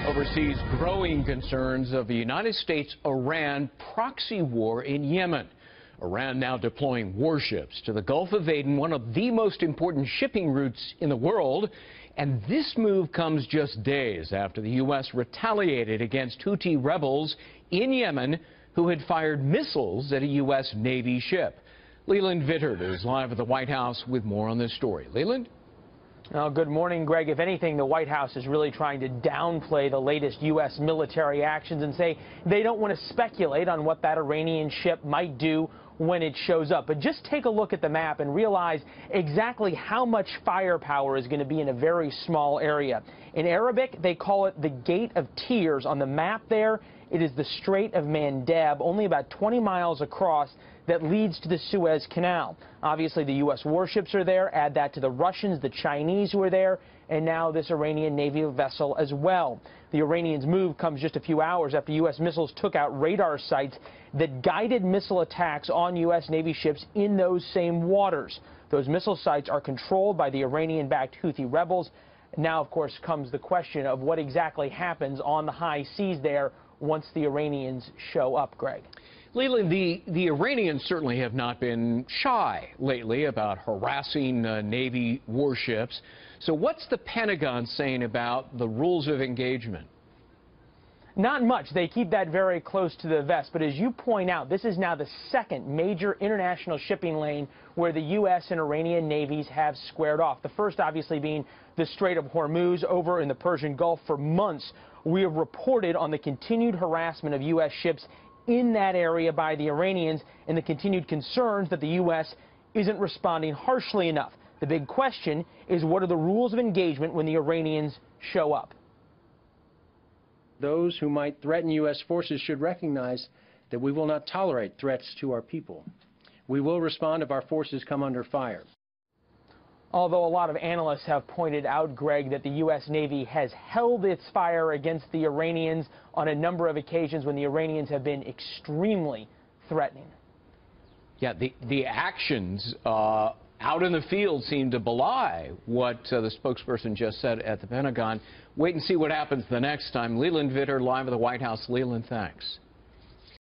oversees growing concerns of the United States-Iran proxy war in Yemen. Iran now deploying warships to the Gulf of Aden, one of the most important shipping routes in the world. And this move comes just days after the U.S. retaliated against Houthi rebels in Yemen who had fired missiles at a U.S. Navy ship. Leland Vittert is live at the White House with more on this story. Leland? Well, good morning, Greg. If anything, the White House is really trying to downplay the latest U.S. military actions and say they don't want to speculate on what that Iranian ship might do when it shows up. But just take a look at the map and realize exactly how much firepower is going to be in a very small area. In Arabic, they call it the Gate of Tears. On the map there, it is the Strait of Mandeb, only about 20 miles across, that leads to the Suez Canal. Obviously, the U.S. warships are there. Add that to the Russians, the Chinese who are there, and now this Iranian Navy vessel as well. The Iranians' move comes just a few hours after U.S. missiles took out radar sites that guided missile attacks on U.S. Navy ships in those same waters. Those missile sites are controlled by the Iranian-backed Houthi rebels. Now, of course, comes the question of what exactly happens on the high seas there once the Iranians show up, Greg. Leland, the Iranians certainly have not been shy lately about harassing Navy warships. So what's the Pentagon saying about the rules of engagement? Not much. They keep that very close to the vest. But as you point out, this is now the second major international shipping lane where the U.S. and Iranian navies have squared off. The first, obviously, being the Strait of Hormuz over in the Persian Gulf. For months, we have reported on the continued harassment of U.S. ships in that area by the Iranians and the continued concerns that the U.S. isn't responding harshly enough. The big question is, what are the rules of engagement when the Iranians show up? Those who might threaten U.S. forces should recognize that we will not tolerate threats to our people. We will respond if our forces come under fire. Although a lot of analysts have pointed out, Greg, that the U.S. Navy has held its fire against the Iranians on a number of occasions when the Iranians have been extremely threatening. Yeah, the actions out in the field seem to belie what the spokesperson just said at the Pentagon. Wait and see what happens the next time. Leland Vittert, live at the White House. Leland, thanks.